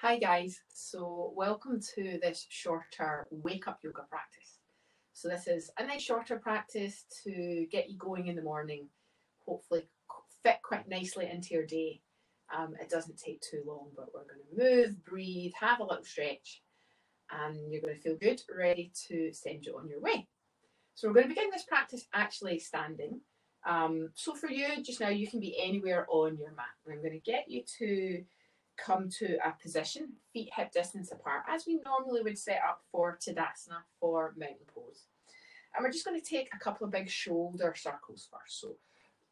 Hi guys, so welcome to this shorter wake up yoga practice. So this is a nice shorter practice to get you going in the morning, hopefully fit quite nicely into your day. It doesn't take too long, but we're going to move, breathe, have a little stretch, and you're going to feel good, ready to send you on your way. So we're going to begin this practice actually standing. So for you just now, you can be anywhere on your mat. And I'm going to get you to come to a position, feet hip distance apart, as we normally would set up for Tadasana, for mountain pose. And we're just going to take a couple of big shoulder circles first. So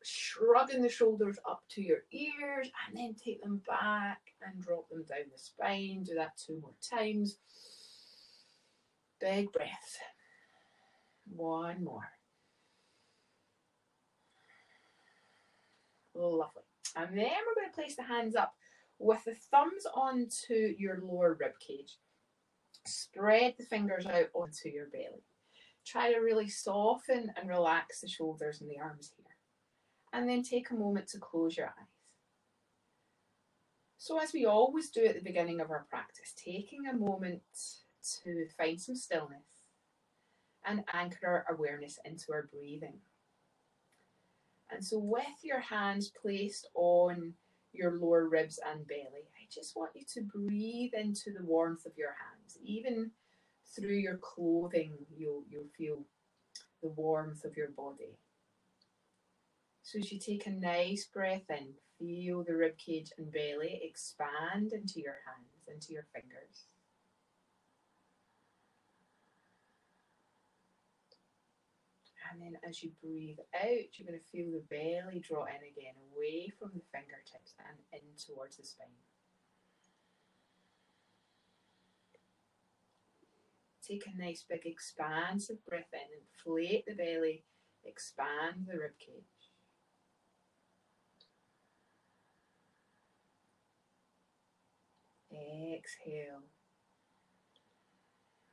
shrugging the shoulders up to your ears and then take them back and drop them down the spine. Do that 2 more times. Big breaths. 1 more. Lovely. And then we're going to place the hands up with the thumbs onto your lower rib cage. Spread the fingers out onto your belly. Try to really soften and relax the shoulders and the arms here. And then take a moment to close your eyes. So as we always do at the beginning of our practice, taking a moment to find some stillness and anchor our awareness into our breathing. And so with your hands placed on your lower ribs and belly, I just want you to breathe into the warmth of your hands. Even through your clothing, you'll feel the warmth of your body. So as you take a nice breath in, feel the rib cage and belly expand into your hands, into your fingers. And then as you breathe out, you're going to feel the belly draw in again, away from the fingertips and in towards the spine. Take a nice big expansive breath in, inflate the belly, expand the rib cage. Exhale.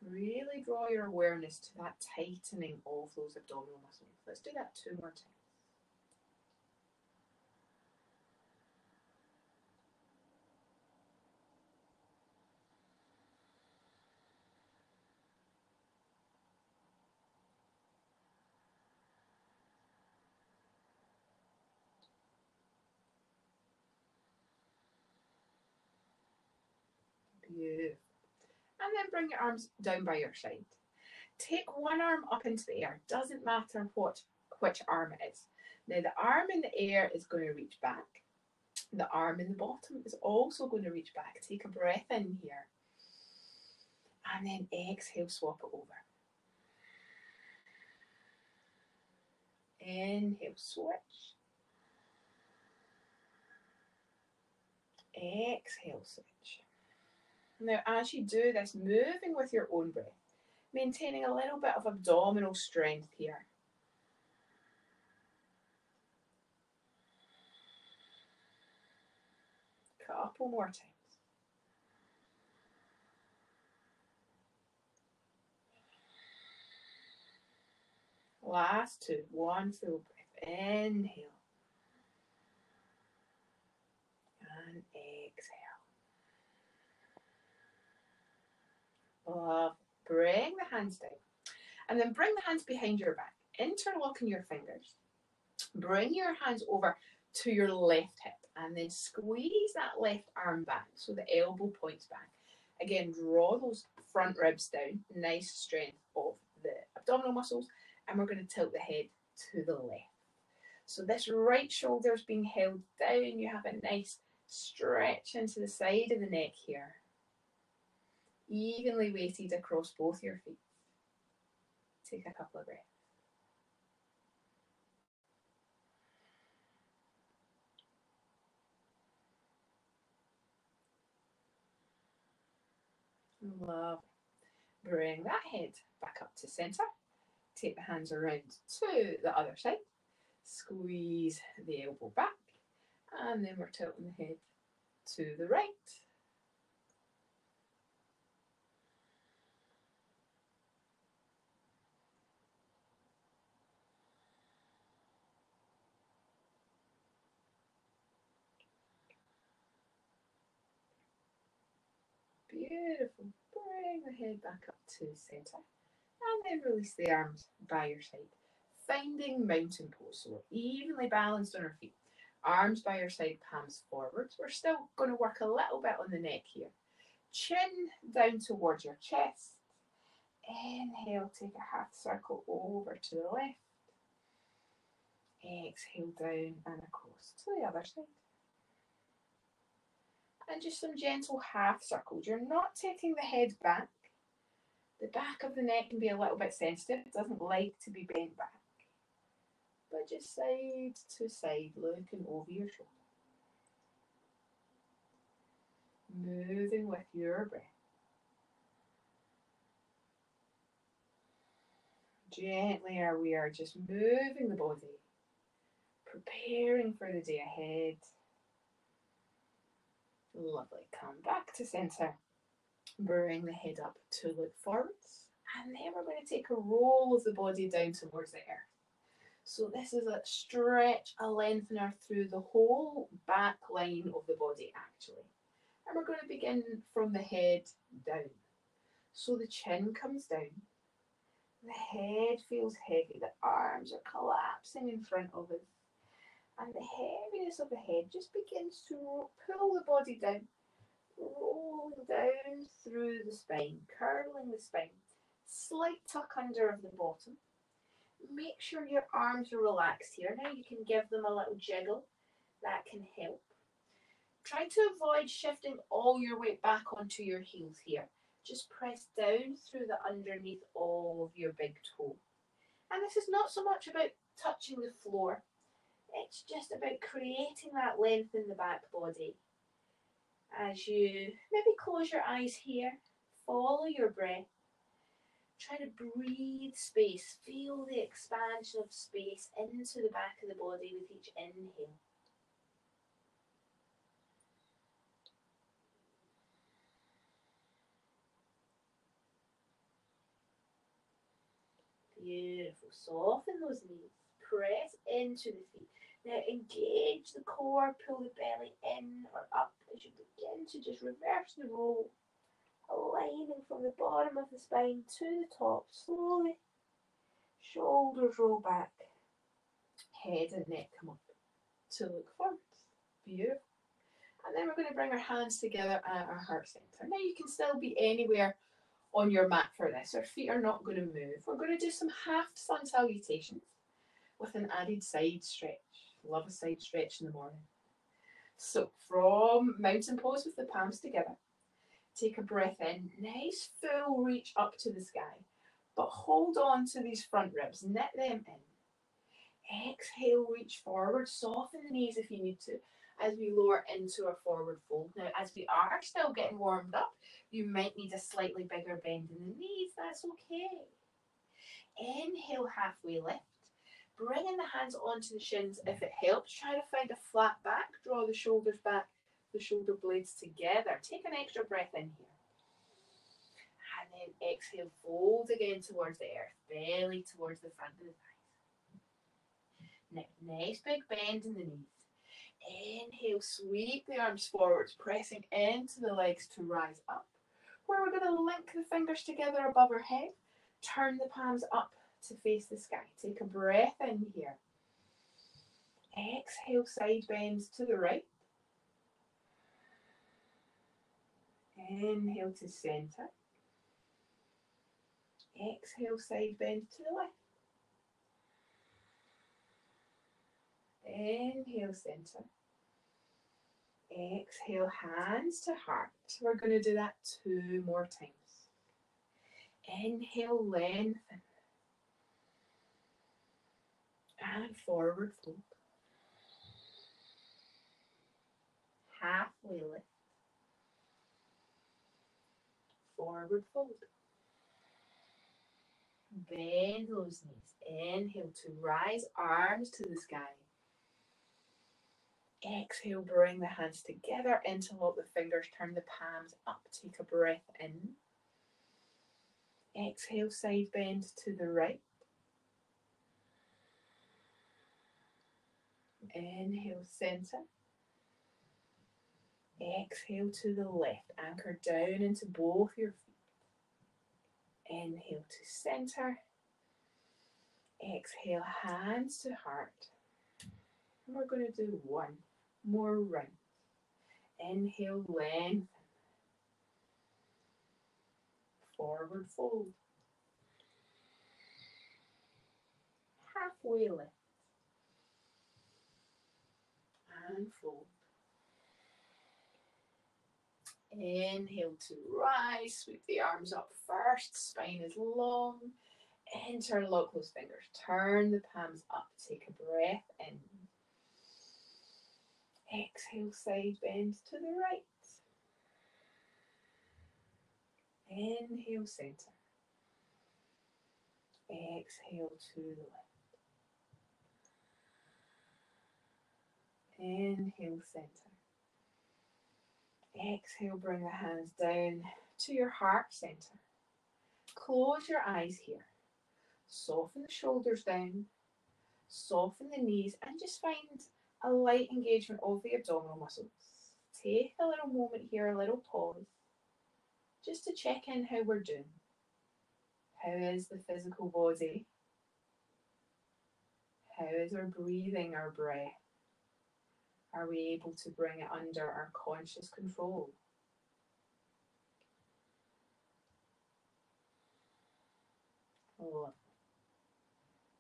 Really draw your awareness to that tightening of those abdominal muscles. Let's do that 2 more times. Beautiful. And then bring your arms down by your side. Take one arm up into the air. Doesn't matter which arm it is. Now the arm in the air is going to reach back. The arm in the bottom is also going to reach back. Take a breath in here. And then exhale, swap it over. Inhale, switch. Exhale, switch. Now as you do this, moving with your own breath, maintaining a little bit of abdominal strength here. Couple more times. Last 2. 1 full breath. Inhale. And exhale. Love. Bring the hands down. And then bring the hands behind your back. Interlocking your fingers. Bring your hands over to your left hip. And then squeeze that left arm back so the elbow points back. Again, draw those front ribs down. Nice strength of the abdominal muscles. And we're going to tilt the head to the left. So this right shoulder is being held down. You have a nice stretch into the side of the neck here. Evenly weighted across both your feet. Take a couple of breaths. Love. Bring that head back up to centre. Take the hands around to the other side. Squeeze the elbow back. And then we're tilting the head to the right. head back up to centre. And then release the arms by your side. Finding mountain pose. So we're evenly balanced on our feet. Arms by your side, palms forwards. We're still going to work a little bit on the neck here. Chin down towards your chest. Inhale, take a half circle over to the left. Exhale down and across to the other side. And just some gentle half circles. You're not taking the head back. The back of the neck can be a little bit sensitive. It doesn't like to be bent back. But just side to side, looking over your shoulder. Moving with your breath. Gently we are just moving the body, preparing for the day ahead. Lovely. Come back to centre. Bring the head up to look forwards. And then we're going to take a roll of the body down towards the earth. So this is a stretch, a lengthener through the whole back line of the body actually. And we're going to begin from the head down. So the chin comes down. The head feels heavy. The arms are collapsing in front of us. And the heaviness of the head just begins to pull the body down. Rolling down through the spine, curling the spine. Slight tuck under of the bottom. Make sure your arms are relaxed here. Now you can give them a little jiggle. That can help. Try to avoid shifting all your weight back onto your heels here. Just press down through the underneath of your big toe. And this is not so much about touching the floor. It's just about creating that length in the back body. As you maybe close your eyes here, follow your breath. Try to breathe space. Feel the expansion of space into the back of the body with each inhale. Beautiful. Soften those knees. Press into the feet. Now engage the core. Pull the belly in or up as you begin to just reverse the roll. Aligning from the bottom of the spine to the top. Slowly. Shoulders roll back. Head and neck come up to look forwards. Beautiful. And then we're going to bring our hands together at our heart centre. Now you can still be anywhere on your mat for this. Our feet are not going to move. We're going to do some half sun salutations with an added side stretch. Love a side stretch in the morning. So from mountain pose with the palms together, take a breath in. Nice full reach up to the sky. But hold on to these front ribs. Knit them in. Exhale, reach forward. Soften the knees if you need to as we lower into a forward fold. Now, as we are still getting warmed up, you might need a slightly bigger bend in the knees. That's okay. Inhale, halfway lift. Bringing the hands onto the shins if it helps. Try to find a flat back. Draw the shoulders back, the shoulder blades together. Take an extra breath in here. And then exhale, fold again towards the earth. Belly towards the front of the thighs. Nice big bend in the knees. Inhale, sweep the arms forwards, pressing into the legs to rise up. Where we're going to link the fingers together above our head. Turn the palms up to face the sky. Take a breath in here. Exhale, side bends to the right. Inhale to centre. Exhale, side bend to the left. Inhale, centre. Exhale, hands to heart. We're going to do that 2 more times. Inhale, lengthen. And forward fold. Halfway lift. Forward fold. Bend those knees. Inhale to rise, arms to the sky. Exhale, bring the hands together, interlock the fingers, turn the palms up, take a breath in. Exhale, side bend to the right. Inhale, centre. Exhale to the left, anchor down into both your feet. Inhale to center. Exhale, hands to heart. And we're going to do one more round. Inhale, lengthen. Forward fold. Halfway lift. And fold. Inhale to rise. Sweep the arms up first. Spine is long. Interlock those fingers. Turn the palms up. Take a breath in. Exhale, side bend to the right. Inhale, center. Exhale to the left. Inhale, center. Exhale, bring the hands down to your heart center. Close your eyes here. Soften the shoulders down. Soften the knees and just find a light engagement of the abdominal muscles. Take a little moment here, a little pause, just to check in how we're doing. How is the physical body? How is our breathing, our breath? Are we able to bring it under our conscious control? Lovely.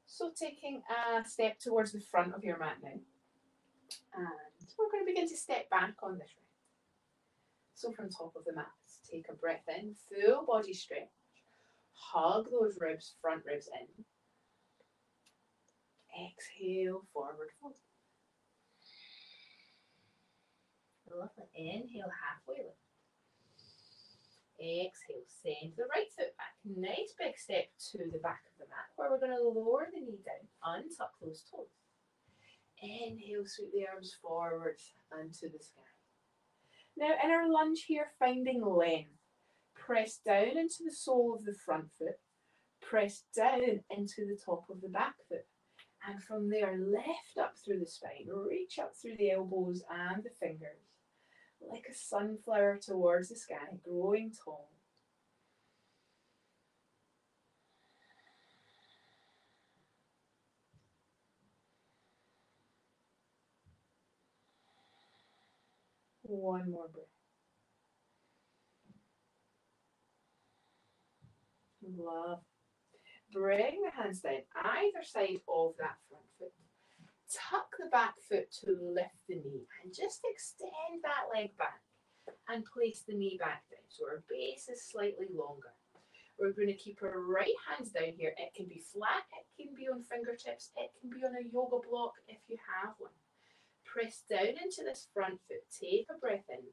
So taking a step towards the front of your mat now. And we're going to begin to step back on this round. So from top of the mat, take a breath in, full body stretch. Hug those ribs, front ribs in. Exhale, forward fold. Lovely. Inhale, halfway lift. Exhale, send the right foot back. Nice big step to the back of the mat where we're going to lower the knee down, untuck those toes. Inhale, sweep the arms forward and to the sky. Now in our lunge here, finding length. Press down into the sole of the front foot. Press down into the top of the back foot. And from there, lift up through the spine. Reach up through the elbows and the fingers. Like a sunflower towards the sky, growing tall. One more breath. Love. Bring the hands down either side of that front foot. Tuck the back foot to lift the knee and just extend that leg back and place the knee back down so our base is slightly longer. We're going to keep our right hands down here. It can be flat, it can be on fingertips, it can be on a yoga block if you have one. Press down into this front foot, take a breath in,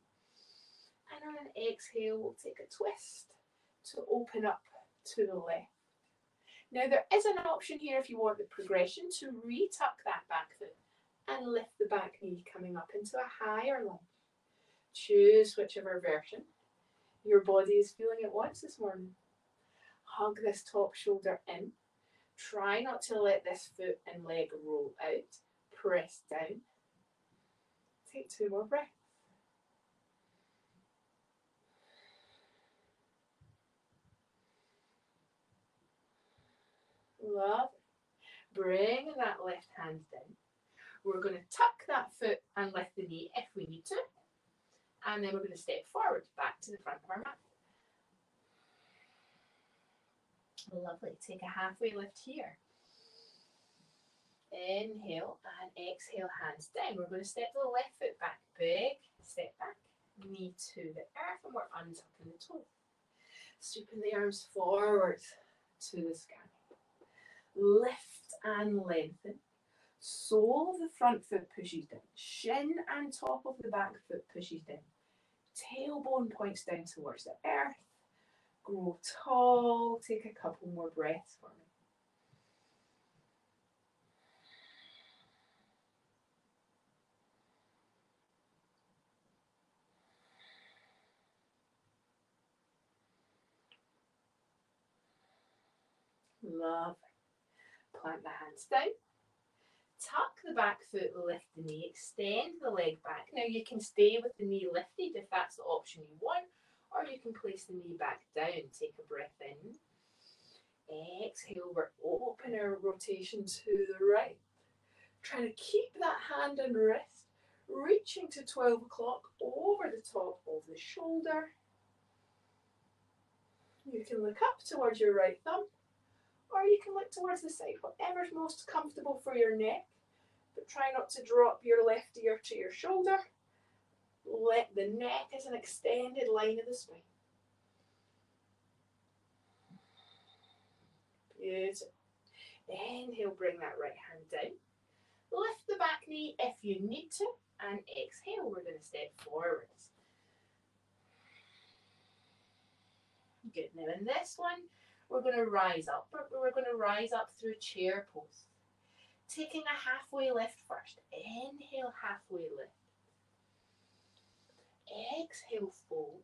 and on an exhale we'll take a twist to open up to the left. Now there is an option here if you want the progression to retuck that back foot and lift the back knee coming up into a higher lunge. Choose whichever version your body is feeling at once this morning. Hug this top shoulder in. Try not to let this foot and leg roll out. Press down. Take 2 more breaths. Love. Bring that left hand down. We're going to tuck that foot and lift the knee if we need to. And then we're going to step forward back to the front of our mat. Lovely. Take a halfway lift here. Inhale and exhale, hands down. We're going to step the left foot back. Big step back. Knee to the earth and we're untucking the toe. Sweeping the arms forward to the sky. Lift and lengthen. Sole of the front foot pushes down. Shin and top of the back foot pushes down. Tailbone points down towards the earth. Grow tall. Take a couple more breaths for me. Lovely. Plant the hands down. Tuck the back foot, lift the knee, extend the leg back. Now you can stay with the knee lifted if that's the option you want, or you can place the knee back down. Take a breath in Exhale, we're open our rotation to the right. Trying to keep that hand and wrist reaching to 12 o'clock over the top of the shoulder. You can look up towards your right thumb, or you can look towards the side, whatever's most comfortable for your neck, but try not to drop your left ear to your shoulder. Let the neck as an extended line of the spine. Beautiful. Inhale, bring that right hand down. Lift the back knee if you need to, and exhale, we're going to step forwards. Good. Now in this one, we're going to rise up, but we're going to rise up through chair pose. Taking a halfway lift first. Inhale, halfway lift. Exhale, fold.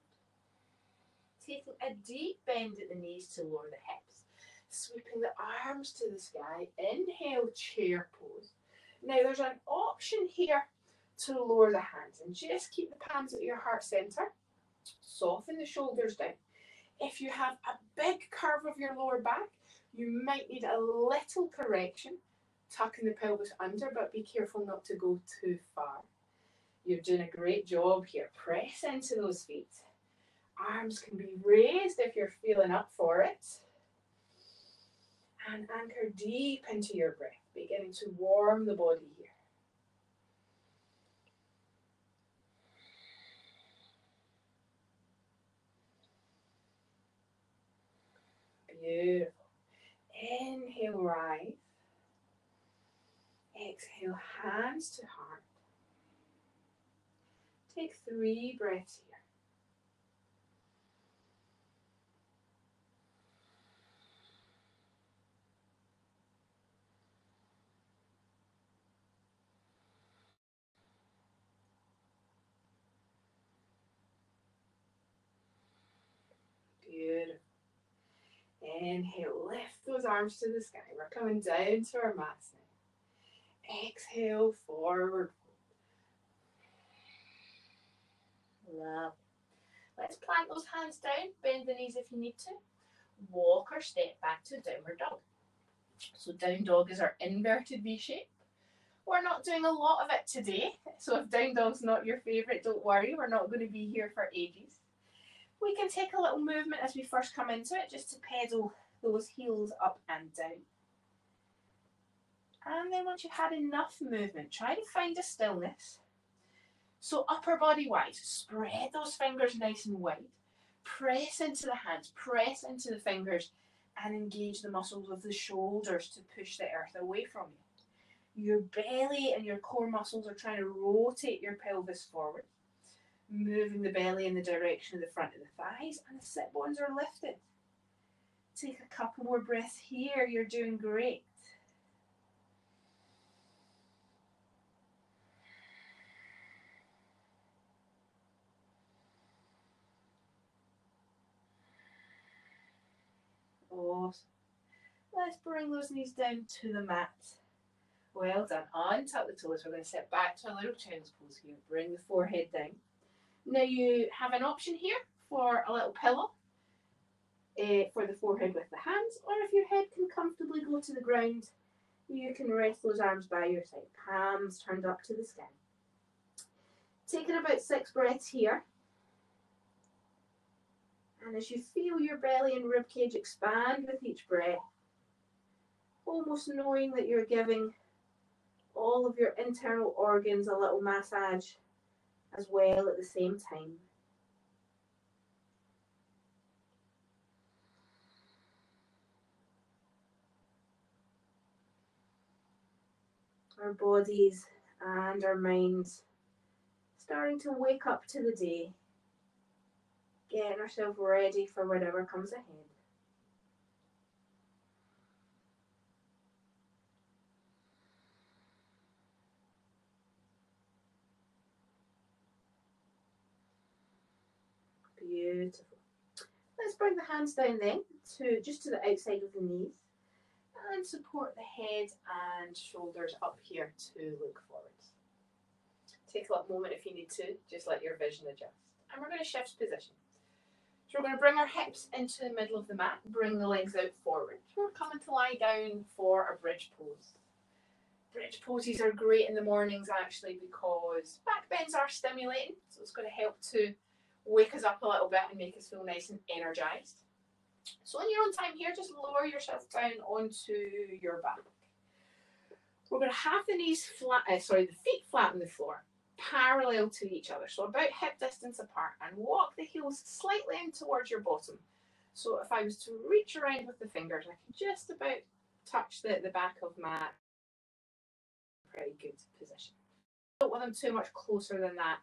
Taking a deep bend at the knees to lower the hips. Sweeping the arms to the sky. Inhale, chair pose. Now there's an option here to lower the hands and just keep the palms at your heart center. Soften the shoulders down. If you have a big curve of your lower back, you might need a little correction. Tucking the pelvis under, but be careful not to go too far. You're doing a great job here. Press into those feet. Arms can be raised if you're feeling up for it. And anchor deep into your breath, beginning to warm the body here. Beautiful. Inhale, rise. Exhale, hands to heart. Take 3 breaths here. Beautiful. Inhale, lift those arms to the sky. We're coming down to our mats now. Exhale, forward. Lovely. Let's plant those hands down, bend the knees if you need to. Walk or step back to downward dog. So down dog is our inverted V shape. We're not doing a lot of it today, so if down dog's not your favourite, don't worry, we're not going to be here for ages. We can take a little movement as we first come into it, just to pedal those heels up and down. And then once you've had enough movement, try to find a stillness. So upper body wide, spread those fingers nice and wide. Press into the hands, press into the fingers, and engage the muscles of the shoulders to push the earth away from you. Your belly and your core muscles are trying to rotate your pelvis forward, moving the belly in the direction of the front of the thighs, and the sit bones are lifted. Take a couple more breaths here, you're doing great. Awesome. Let's bring those knees down to the mat. Well done. Untuck the toes. We're going to sit back to a little child's pose here. Bring the forehead down. Now you have an option here for a little pillow for the forehead with the hands, or if your head can comfortably go to the ground, you can rest those arms by your side, palms turned up to the sky. Taking about 6 breaths here. And as you feel your belly and ribcage expand with each breath, almost knowing that you're giving all of your internal organs a little massage as well at the same time. Our bodies and our minds starting to wake up to the day, getting ourselves ready for whatever comes ahead. Beautiful. Let's bring the hands down then to just to the outside of the knees and support the head and shoulders up here to look forward. Take a little moment if you need to, just let your vision adjust. And we're going to shift position. So So we're going to bring our hips into the middle of the mat, bring the legs out forward. We're coming to lie down for a bridge pose. Bridge poses are great in the mornings actually because back bends are stimulating, so it's going to help to wake us up a little bit and make us feel nice and energized. So in your own time here, just lower yourself down onto your back. We're going to have the knees flat, the feet flat on the floor, parallel to each other, so about hip distance apart, and walk the heels slightly in towards your bottom. So if I was to reach around with the fingers, I could just about touch the back of my pretty good position. Don't want them too much closer than that.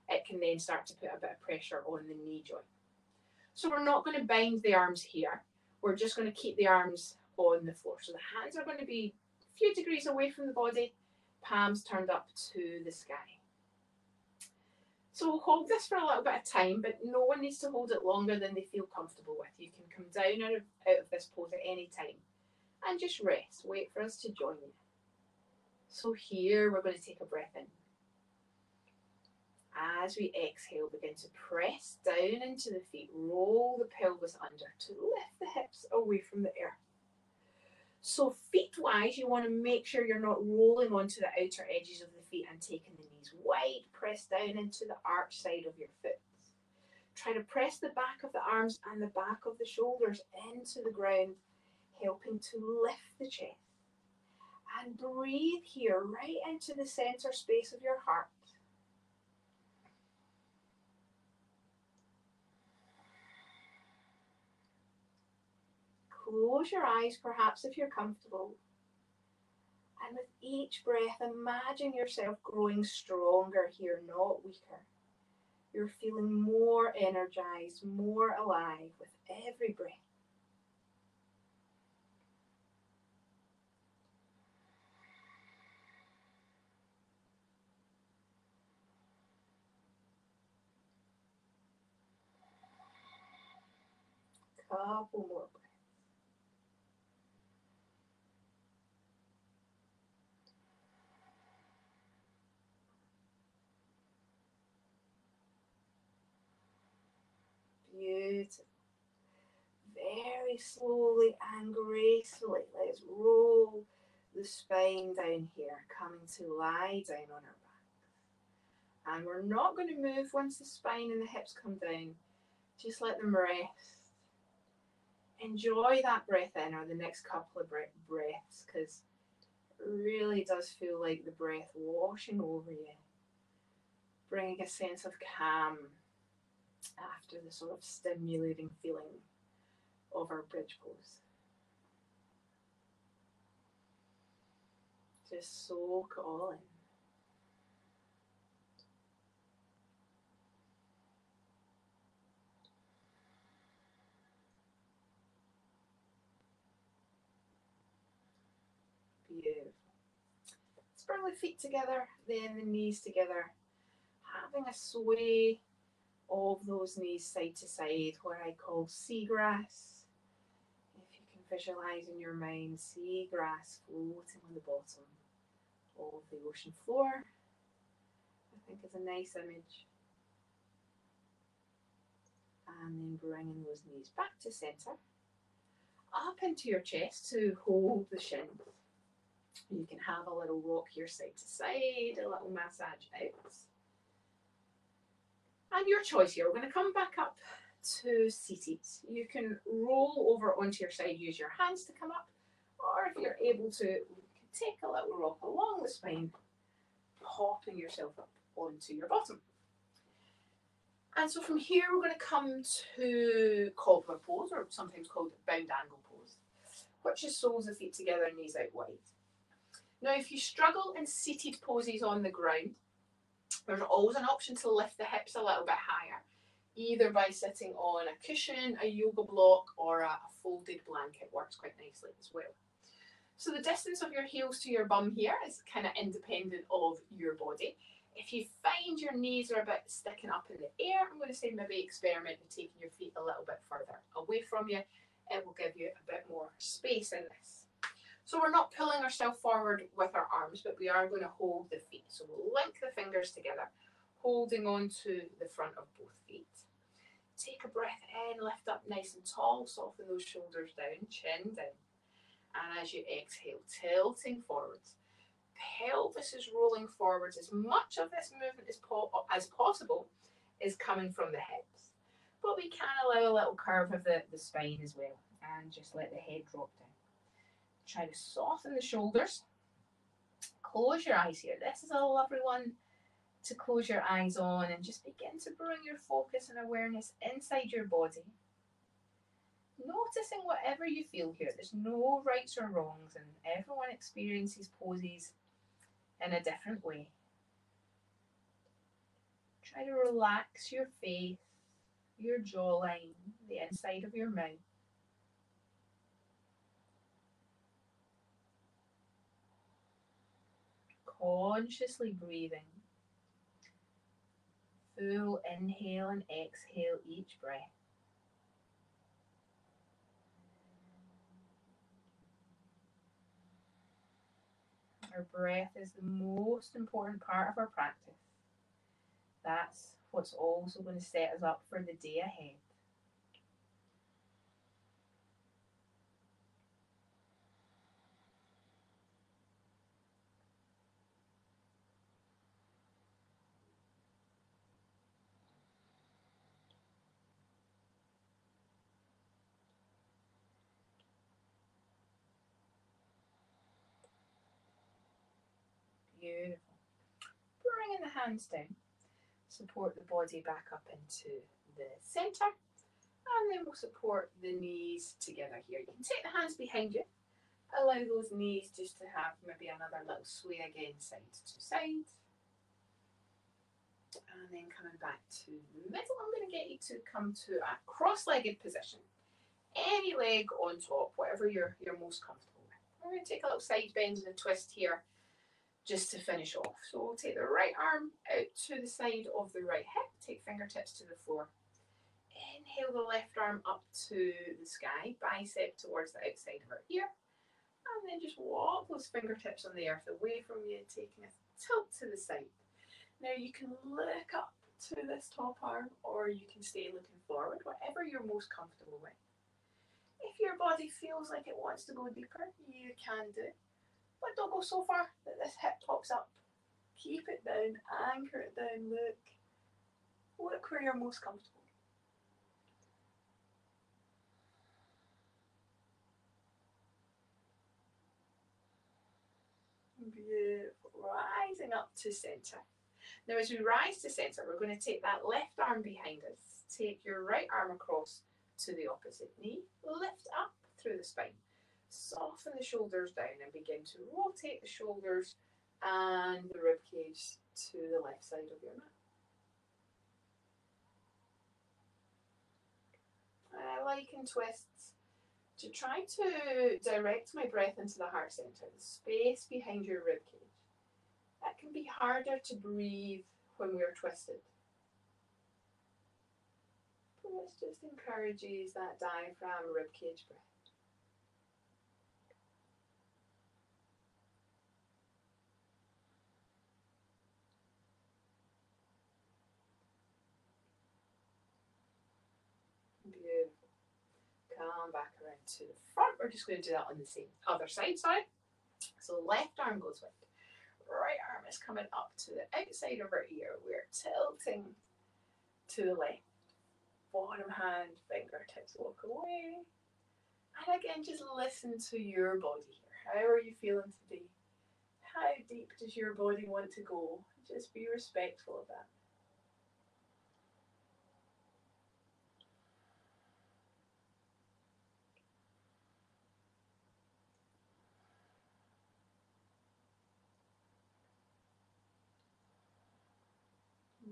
It can then start to put a bit of pressure on the knee joint. So we're not going to bind the arms here. We're just going to keep the arms on the floor. So the hands are going to be a few degrees away from the body, palms turned up to the sky. So we'll hold this for a little bit of time, but no one needs to hold it longer than they feel comfortable with. You can come down out of this pose at any time and just rest. Wait for us to join you. So here we're going to take a breath in. As we exhale, begin to press down into the feet, roll the pelvis under to lift the hips away from the earth. So feet-wise, you want to make sure you're not rolling onto the outer edges of the feet and taking the knees wide. Press down into the arch side of your foot. Try to press the back of the arms and the back of the shoulders into the ground, helping to lift the chest. And breathe here right into the center space of your heart. Close your eyes, perhaps if you're comfortable. And with each breath, imagine yourself growing stronger here, not weaker. You're feeling more energized, more alive with every breath. Couple more breaths. Beautiful. Very slowly and gracefully, let's roll the spine down here, coming to lie down on our back. And we're not going to move once the spine and the hips come down. Just let them rest. Enjoy that breath in, or the next couple of breaths, because it really does feel like the breath washing over you, bringing a sense of calm after the sort of stimulating feeling of our bridge pose. Just soak it all in. Beautiful. Let's bring the feet together, then the knees together, having a sway of those knees side to side, what I call seagrass. If you can visualize in your mind seagrass floating on the bottom of the ocean floor, I think is a nice image. And then bringing those knees back to center, up into your chest to hold the shins. You can have a little rock here side to side, a little massage out. And your choice here, we're going to come back up to seated. You can roll over onto your side, use your hands to come up, or if you're able to, you can take a little rock along the spine, popping yourself up onto your bottom. And so from here, we're going to come to cobbler pose, or sometimes called bound angle pose, which is soles of feet together, knees out wide. Now, if you struggle in seated poses on the ground, there's always an option to lift the hips a little bit higher, either by sitting on a cushion, a yoga block, or a folded blanket works quite nicely as well. So the distance of your heels to your bum here is kind of independent of your body. If you find your knees are a bit sticking up in the air, I'm going to say maybe experiment with taking your feet a little bit further away from you. It will give you a bit more space in this. So we're not pulling ourselves forward with our arms, but we are going to hold the feet. So we'll link the fingers together, holding on to the front of both feet. take a breath in, lift up nice and tall, soften those shoulders down, chin down. And as you exhale, tilting forwards. Pelvis is rolling forwards. As much of this movement as possible is coming from the hips. But we can allow a little curve of the spine as well. And just let the head drop down. Try to soften the shoulders. Close your eyes here. This is a lovely one to close your eyes on and just begin to bring your focus and awareness inside your body. Noticing whatever you feel here. There's no rights or wrongs, and everyone experiences poses in a different way. Try to relax your face, your jawline, the inside of your mouth. Consciously breathing. Full inhale and exhale each breath. Our breath is the most important part of our practice. That's what's also going to set us up for the day ahead. Beautiful. Bringing the hands down. Support the body back up into the centre. And then we'll support the knees together here. You can take the hands behind you. Allow those knees just to have maybe another little sway again, side to side. And then coming back to the middle, I'm going to get you to come to a cross-legged position. Any leg on top, whatever you're most comfortable with. We're going to take a little side bend and a twist here just to finish off. So we'll take the right arm out to the side of the right hip, take fingertips to the floor. Inhale the left arm up to the sky, bicep towards the outside of our ear. And then just walk those fingertips on the earth away from you, taking a tilt to the side. Now you can look up to this top arm or you can stay looking forward, whatever you're most comfortable with. If your body feels like it wants to go deeper, you can do. But don't go so far that this hip pops up. Keep it down, anchor it down, look. Look where you're most comfortable. Beautiful. Rising up to centre. Now as we rise to centre, we're going to take that left arm behind us. Take your right arm across to the opposite knee. Lift up through the spine. Soften the shoulders down and begin to rotate the shoulders and the rib cage to the left side of your mat. I liken twists to try to direct my breath into the heart centre, the space behind your rib cage. That can be harder to breathe when we're twisted. But this just encourages that diaphragm rib cage breath. Beautiful. Come back around to the front. We're just going to do that on the same other side, sorry. So left arm goes with. Right arm is coming up to the outside of our ear. We're tilting to the left. Bottom hand, fingertips walk away. And again, just listen to your body here. How are you feeling today? How deep does your body want to go? Just be respectful of that.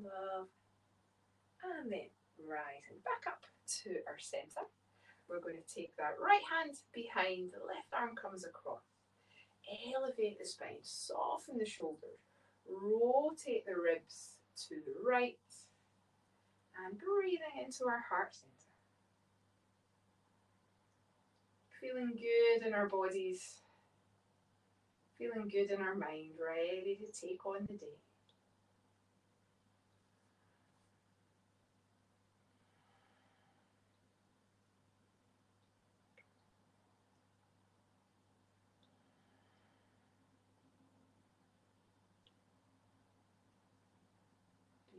Love. And then rising back up to our centre. We're going to take that right hand behind, the left arm comes across. Elevate the spine, soften the shoulders, rotate the ribs to the right, and breathing into our heart centre. Feeling good in our bodies, feeling good in our mind, ready to take on the day.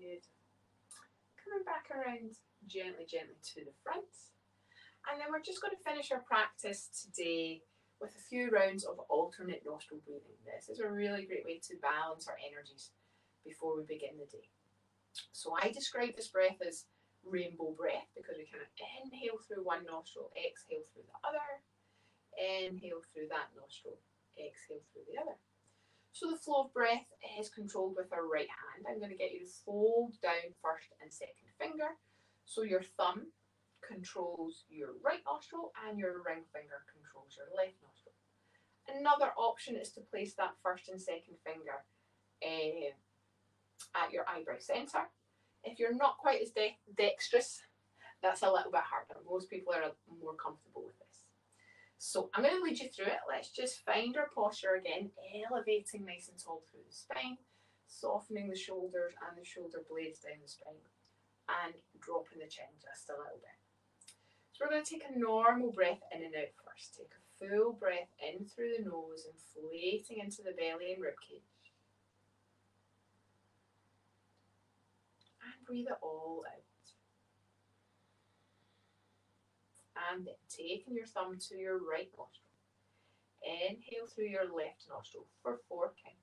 Good. Coming back around gently, gently to the front. And then we're just going to finish our practice today with a few rounds of alternate nostril breathing. This is a really great way to balance our energies before we begin the day. So I describe this breath as rainbow breath because we kind of inhale through one nostril, exhale through the other, inhale through that nostril, exhale through the other. So the flow of breath is controlled with our right hand. I'm going to get you to fold down first and second finger. So your thumb controls your right nostril and your ring finger controls your left nostril. Another option is to place that first and second finger at your eyebrow centre. If you're not quite as dexterous, that's a little bit harder. Most people are more comfortable with this. So I'm going to lead you through it. Let's just find our posture again, elevating nice and tall through the spine, softening the shoulders and the shoulder blades down the spine, and dropping the chin just a little bit. So we're going to take a normal breath in and out first. Take a full breath in through the nose, inflating into the belly and ribcage. And breathe it all out. And then taking your thumb to your right nostril. Inhale through your left nostril for 4 counts.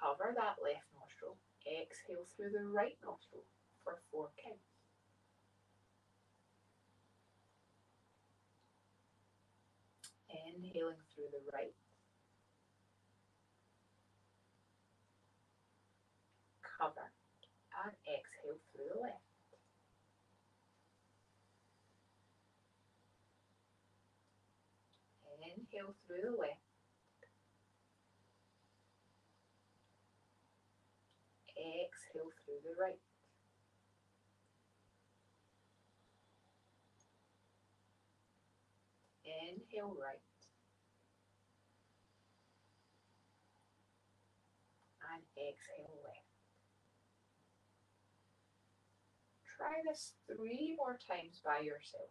Cover that left nostril. Exhale through the right nostril for 4 counts. Inhaling through the right. Cover and exhale through the left. Inhale through the left. Exhale through the right. Inhale right. And exhale left. Try this 3 more times by yourself.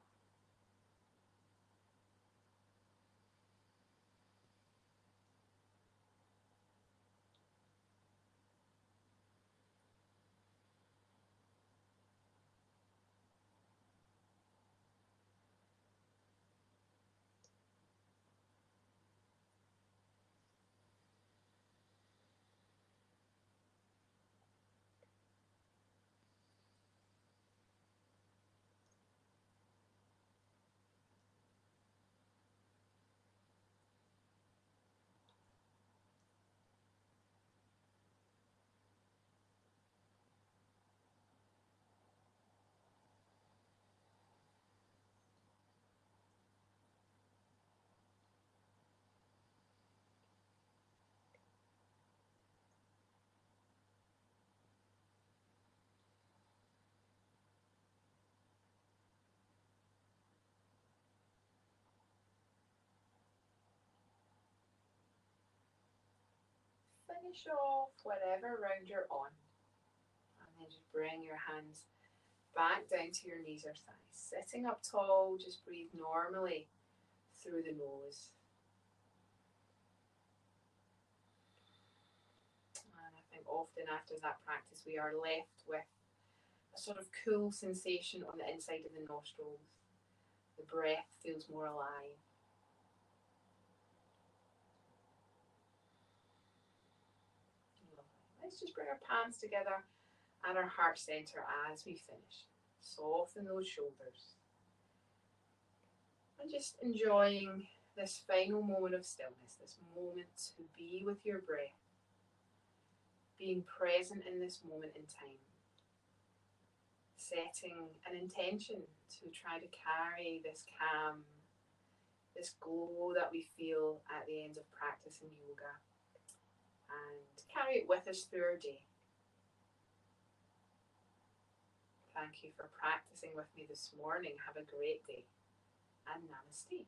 Finish off whatever round you're on. And then just bring your hands back down to your knees or thighs. Sitting up tall, just breathe normally through the nose. And I think often after that practice we are left with a sort of cool sensation on the inside of the nostrils. The breath feels more alive. Let's just bring our palms together at our heart center as we finish. Soften those shoulders. And just enjoying this final moment of stillness, this moment to be with your breath, being present in this moment in time, setting an intention to try to carry this calm, this glow that we feel at the end of practice in yoga, and carry it with us through our day. Thank you for practicing with me this morning. Have a great day, and namaste.